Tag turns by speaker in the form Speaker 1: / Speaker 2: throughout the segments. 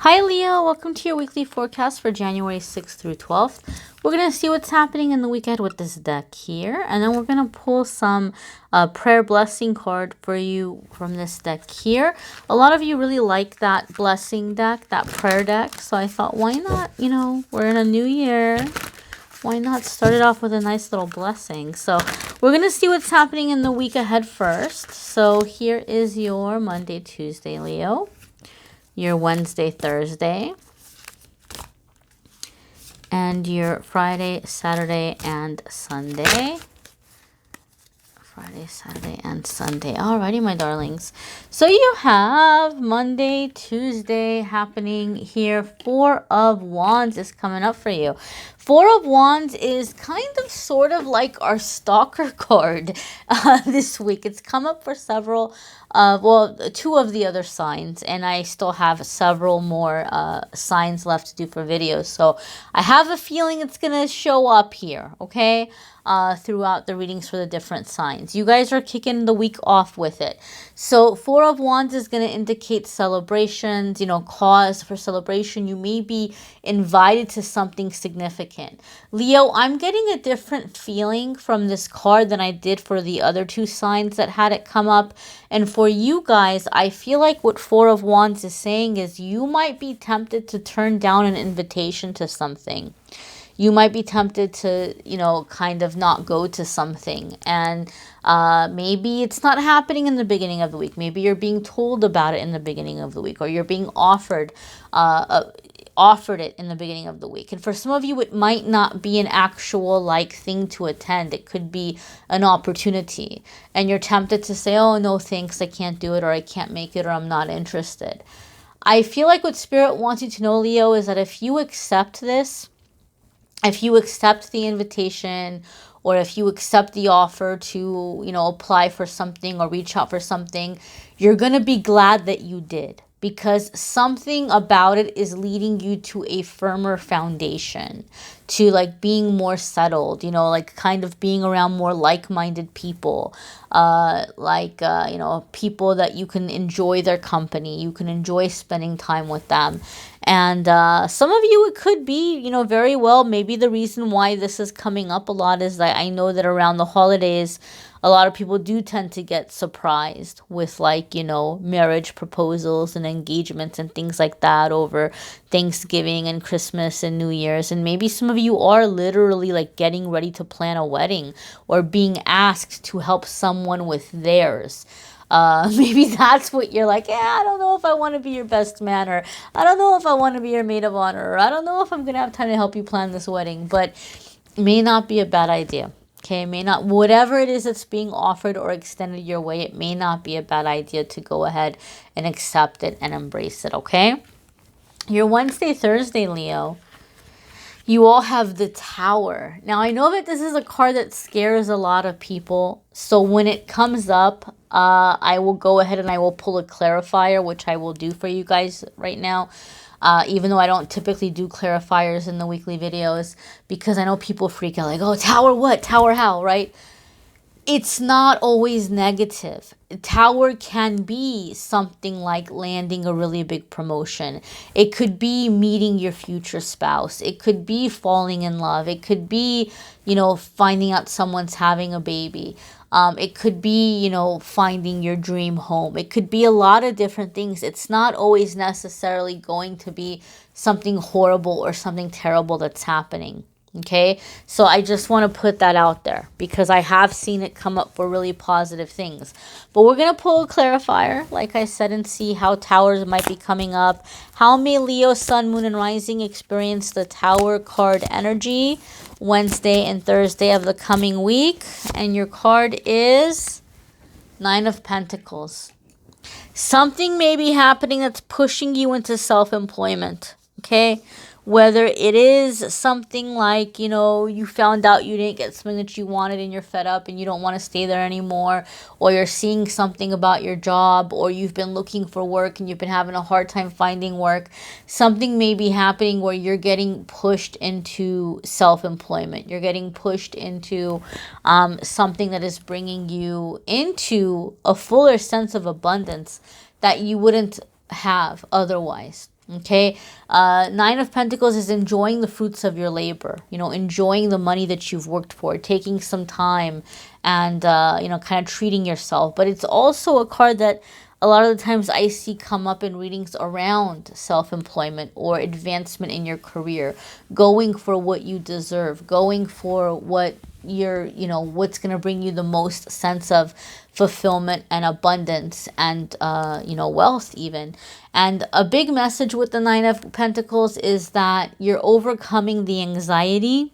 Speaker 1: Hi Leo, welcome to your weekly forecast for January 6th through 12th. We're going to see what's happening in the week ahead with this deck here, and then we're going to pull some prayer blessing card for you from this deck here. A lot of you really like that blessing deck, that prayer deck, so I thought why not, we're in a new year. Why not start it off with a nice little blessing? So we're going to see what's happening in the week ahead first. So here is your Monday, Tuesday, Leo. Your Wednesday, Thursday, and your Friday, Saturday, and Sunday. Friday, Saturday, and Sunday. Alrighty, my darlings. So you have Monday, Tuesday happening here. Four of Wands is coming up for you. Four of Wands is kind of sort of like our stalker card this week. It's come up for several, two of the other signs, and I still have several more signs left to do for videos. So I have a feeling it's going to show up here, okay? Throughout the readings for the different signs. You guys are kicking the week off with it. So Four of Wands is going to indicate celebrations, cause for celebration. You may be invited to something significant. Leo, I'm getting a different feeling from this card than I did for the other two signs that had it come up. And for you guys, I feel like what Four of Wands is saying is you might be tempted to turn down an invitation to something. You might be tempted to, kind of not go to something. And maybe it's not happening in the beginning of the week. Maybe you're being told about it in the beginning of the week, or you're being offered it in the beginning of the week. And for some of you, it might not be an actual thing to attend. It could be an opportunity. And you're tempted to say, oh, no, thanks, I can't do it, or I can't make it, or I'm not interested. I feel like what Spirit wants you to know, Leo, is that if you accept this, if you accept the invitation, or if you accept the offer to, apply for something or reach out for something, you're going to be glad that you did, because something about it is leading you to a firmer foundation, to being more settled, kind of being around more like-minded people, people that you can enjoy their company, you can enjoy spending time with them. And some of you, it could be, very well, maybe the reason why this is coming up a lot is that I know that around the holidays, a lot of people do tend to get surprised with marriage proposals and engagements and things like that over Thanksgiving and Christmas and New Year's. And maybe some of you are literally getting ready to plan a wedding or being asked to help someone with theirs. Maybe that's what you're like, I don't know if I want to be your best man, or I don't know if I want to be your maid of honor, or I don't know if I'm going to have time to help you plan this wedding, but it may not be a bad idea. Okay, it may not, whatever it is that's being offered or extended your way, it may not be a bad idea to go ahead and accept it and embrace it, okay? Your Wednesday, Thursday, Leo, you all have the Tower. Now, I know that this is a card that scares a lot of people, so when it comes up, I will go ahead and I will pull a clarifier, which I will do for you guys right now. Even though I don't typically do clarifiers in the weekly videos, because I know people freak out oh, Tower what? Tower how, right? It's not always negative. Tower can be something like landing a really big promotion. It could be meeting your future spouse. It could be falling in love. It could be, finding out someone's having a baby. It could be, finding your dream home. It could be a lot of different things. It's not always necessarily going to be something horrible or something terrible that's happening. Okay, so I just want to put that out there because I have seen it come up for really positive things. But we're going to pull a clarifier, like I said, and see how towers might be coming up. How may Leo, Sun, Moon, and Rising experience the Tower card energy Wednesday and Thursday of the coming week? And your card is Nine of Pentacles. Something may be happening that's pushing you into self-employment, okay? Whether it is something like, you found out you didn't get something that you wanted and you're fed up and you don't want to stay there anymore, or you're seeing something about your job, or you've been looking for work and you've been having a hard time finding work. Something may be happening where you're getting pushed into self-employment. You're getting pushed into something that is bringing you into a fuller sense of abundance that you wouldn't have otherwise. Okay, Nine of Pentacles is enjoying the fruits of your labor, you know, enjoying the money that you've worked for, taking some time and, you know, kind of treating yourself. But it's also a card that a lot of the times I see come up in readings around self-employment or advancement in your career, going for what you deserve, going for what you're, you know, what's going to bring you the most sense of fulfillment and abundance and, you know, wealth even. And a big message with the Nine of Pentacles is that you're overcoming the anxiety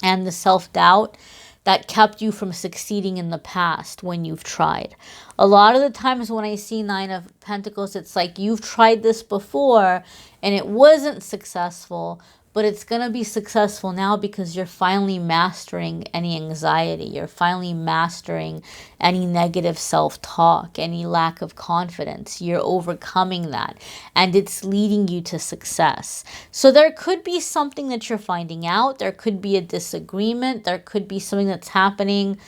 Speaker 1: and the self-doubt that kept you from succeeding in the past when you've tried. A lot of the times when I see Nine of Pentacles, it's like you've tried this before and it wasn't successful, but it's going to be successful now because you're finally mastering any anxiety. You're finally mastering any negative self-talk, any lack of confidence. You're overcoming that and it's leading you to success. So there could be something that you're finding out. There could be a disagreement. There could be something that's happening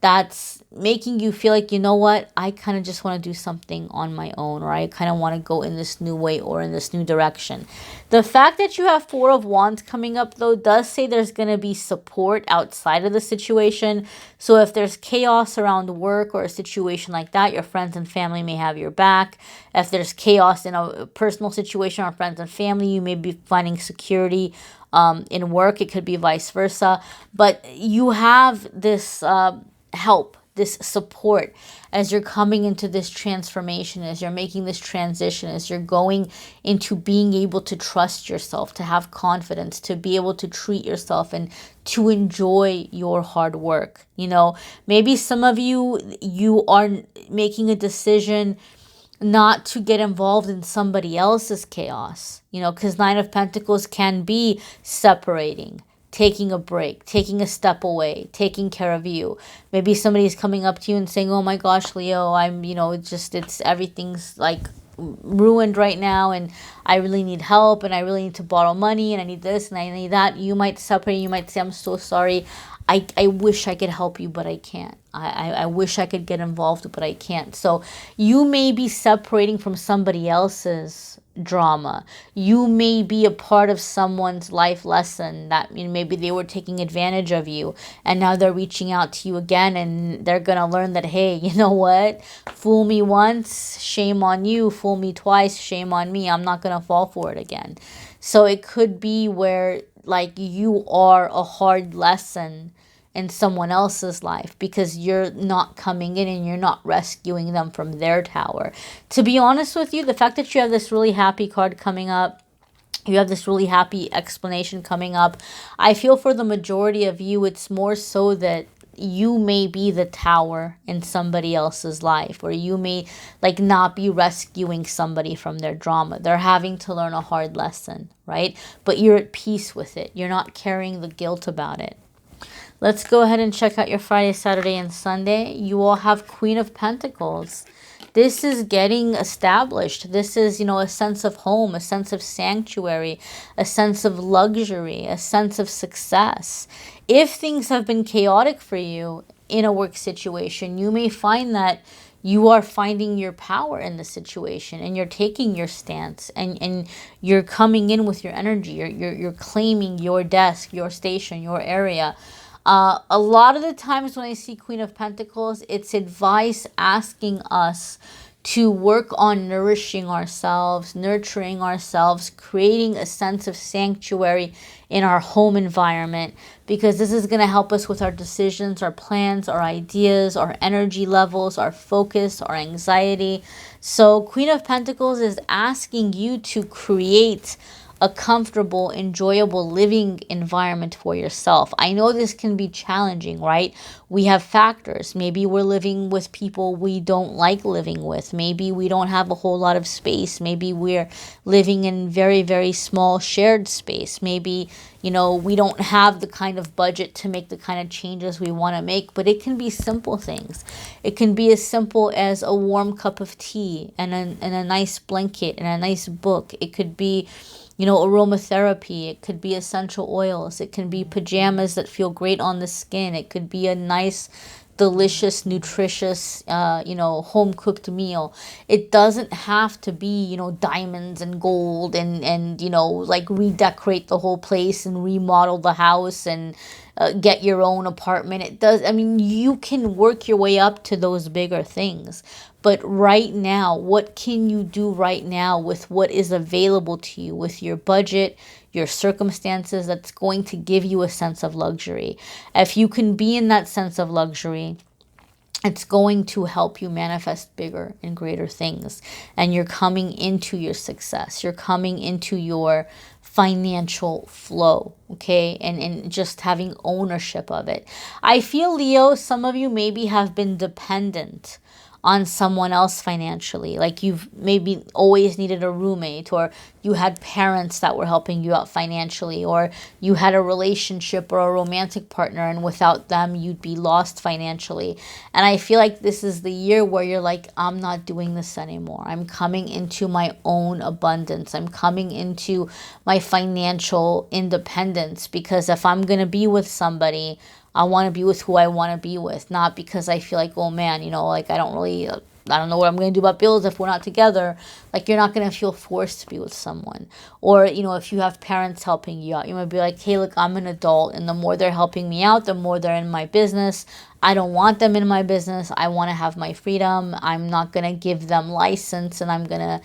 Speaker 1: that's making you feel like, you know what, I kind of just want to do something on my own, or I kind of want to go in this new way or in this new direction. The fact that you have Four of Wands coming up, though, does say there's going to be support outside of the situation. So if there's chaos around work or a situation like that, your friends and family may have your back. If there's chaos in a personal situation or friends and family, you may be finding security in work. It could be vice versa. But you have this help, this support as you're coming into this transformation, as you're making this transition, as you're going into being able to trust yourself, to have confidence, to be able to treat yourself and to enjoy your hard work. You know, maybe some of you are making a decision not to get involved in somebody else's chaos, you know, because Nine of Pentacles can be separating, taking a break, taking a step away, taking care of you. Maybe somebody's coming up to you and saying, oh my gosh, Leo, I'm, you know, it's everything's like ruined right now and I really need help and I really need to borrow money and I need this and I need that. You might separate, you might say, I'm so sorry. I wish I could help you, but I can't. I wish I could get involved, but I can't. So you may be separating from somebody else's drama. You may be a part of someone's life lesson that, you know, maybe they were taking advantage of you and now they're reaching out to you again and they're going to learn that, hey, you know what? Fool me once, shame on you. Fool me twice, shame on me. I'm not going to fall for it again. So it could be where like you are a hard lesson in someone else's life because you're not coming in and you're not rescuing them from their tower. To be honest with you, the fact that you have this really happy card coming up, you have this really happy explanation coming up, I feel for the majority of you, it's more so that you may be the tower in somebody else's life, or you may like not be rescuing somebody from their drama. They're having to learn a hard lesson, right? But you're at peace with it. You're not carrying the guilt about it. Let's go ahead and check out your Friday, Saturday, and Sunday. You all have Queen of Pentacles. This is getting established. This is, you know, a sense of home, a sense of sanctuary, a sense of luxury, a sense of success. If things have been chaotic for you in a work situation, you may find that you are finding your power in the situation and you're taking your stance and you're coming in with your energy. You're claiming your desk, your station, your area. A lot of the times when I see Queen of Pentacles, it's advice asking us to work on nourishing ourselves, nurturing ourselves, creating a sense of sanctuary in our home environment, because this is going to help us with our decisions, our plans, our ideas, our energy levels, our focus, our anxiety. So Queen of Pentacles is asking you to create a comfortable, enjoyable living environment for yourself. I know this can be challenging, right? We have factors. Maybe we're living with people we don't like living with. Maybe we don't have a whole lot of space. Maybe we're living in very, very small shared space. Maybe, you know, we don't have the kind of budget to make the kind of changes we want to make, but it can be simple things. It can be as simple as a warm cup of tea and a nice blanket and a nice book. It could be, you know, aromatherapy. It could be essential oils. It can be pajamas that feel great on the skin. It could be a nice delicious, nutritious, home cooked meal. It doesn't have to be, diamonds and gold and, like redecorate the whole place and remodel the house and get your own apartment. You can work your way up to those bigger things. But right now, what can you do right now with what is available to you, with your budget, your circumstances, that's going to give you a sense of luxury? If you can be in that sense of luxury, it's going to help you manifest bigger and greater things. And you're coming into your success. You're coming into your financial flow, okay? And just having ownership of it. I feel, Leo, some of you maybe have been dependent on someone else financially. Like you've maybe always needed a roommate, or you had parents that were helping you out financially, or you had a relationship or a romantic partner and without them you'd be lost financially. And I feel like this is the year where you're like, I'm not doing this anymore. I'm coming into my own abundance. I'm coming into my financial independence, because if I'm going to be with somebody, I want to be with who I want to be with, not because I feel like, oh man, like I don't know what I'm going to do about bills if we're not together. Like, you're not going to feel forced to be with someone. Or, if you have parents helping you out, you might be like, hey, look, I'm an adult, and the more they're helping me out, the more they're in my business. I don't want them in my business. I want to have my freedom. I'm not going to give them license, and I'm going to,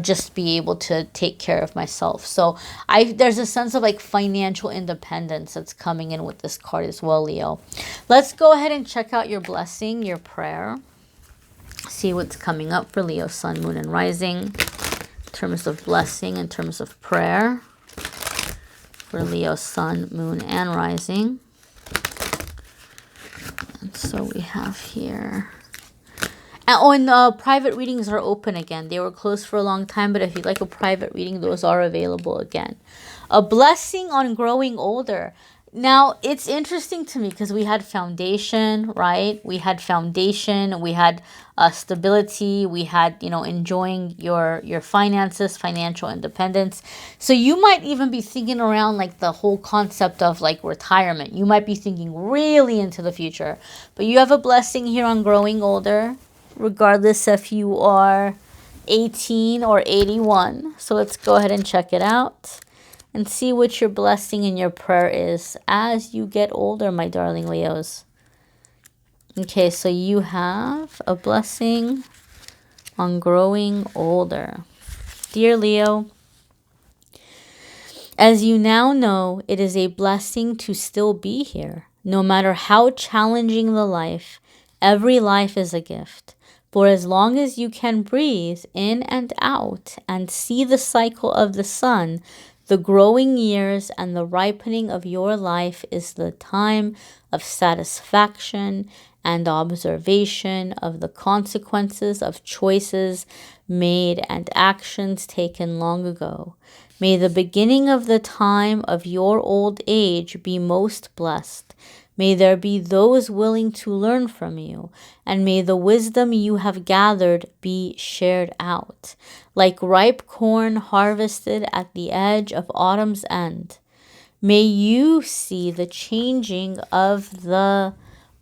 Speaker 1: just be able to take care of myself. So there's a sense of like financial independence that's coming in with this card as well, Leo. Let's go ahead and check out your blessing, your prayer. See what's coming up for Leo, Sun, Moon, and Rising in terms of blessing, in terms of prayer for Leo, Sun, Moon, and Rising. And so we have here. And private readings are open again. They were closed for a long time, but if you'd like a private reading, those are available again. A blessing on growing older. Now, it's interesting to me because we had foundation, right? We had foundation, we had stability, we had, enjoying your finances, financial independence. So you might even be thinking around like the whole concept of like retirement. You might be thinking really into the future. But you have a blessing here on growing older, regardless if you are 18 or 81. So let's go ahead and check it out and see what your blessing and your prayer is as you get older, my darling Leos. Okay, so you have a blessing on growing older. Dear Leo, as you now know, it is a blessing to still be here. No matter how challenging the life, every life is a gift. For as long as you can breathe in and out and see the cycle of the sun, the growing years and the ripening of your life is the time of satisfaction and observation of the consequences of choices made and actions taken long ago. May the beginning of the time of your old age be most blessed. May there be those willing to learn from you, and may the wisdom you have gathered be shared out, like ripe corn harvested at the edge of autumn's end. May you see the changing of the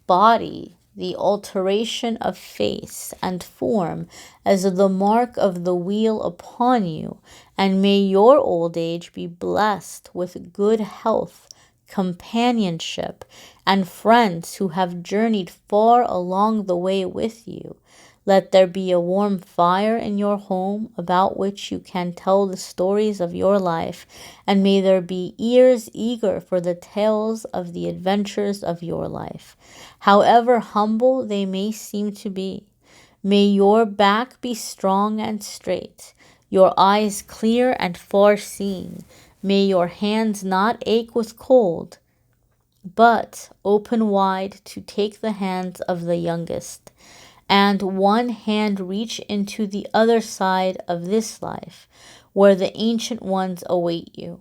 Speaker 1: body, the alteration of face and form as the mark of the wheel upon you, and may your old age be blessed with good health, companionship, and friends who have journeyed far along the way with you. Let there be a warm fire in your home about which you can tell the stories of your life, and may there be ears eager for the tales of the adventures of your life, however humble they may seem to be. May your back be strong and straight, your eyes clear and far-seeing. May your hands not ache with cold, but open wide to take the hands of the youngest, and one hand reach into the other side of this life, where the ancient ones await you.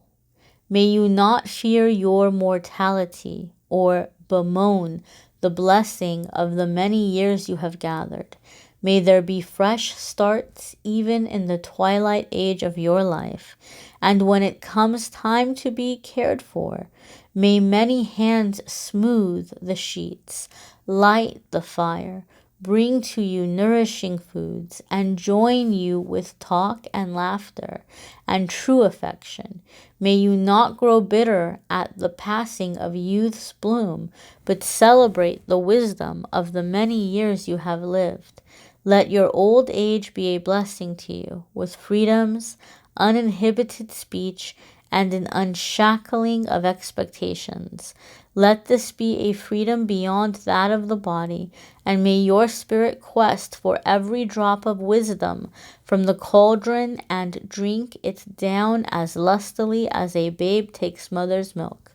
Speaker 1: May you not fear your mortality, or bemoan the blessing of the many years you have gathered. May there be fresh starts even in the twilight age of your life. And when it comes time to be cared for, may many hands smooth the sheets, light the fire, bring to you nourishing foods, and join you with talk and laughter and true affection. May you not grow bitter at the passing of youth's bloom, but celebrate the wisdom of the many years you have lived. Let your old age be a blessing to you, with freedoms, uninhibited speech, and an unshackling of expectations. Let this be a freedom beyond that of the body, and may your spirit quest for every drop of wisdom from the cauldron and drink it down as lustily as a babe takes mother's milk.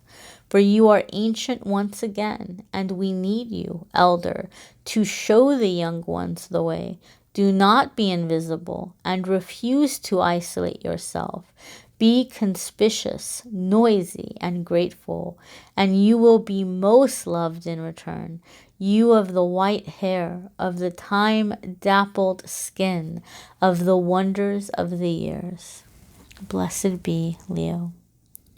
Speaker 1: For you are ancient once again, and we need you, elder, to show the young ones the way. Do not be invisible, and refuse to isolate yourself. Be conspicuous, noisy, and grateful, and you will be most loved in return. You of the white hair, of the time-dappled skin, of the wonders of the years. Blessed be, Leo.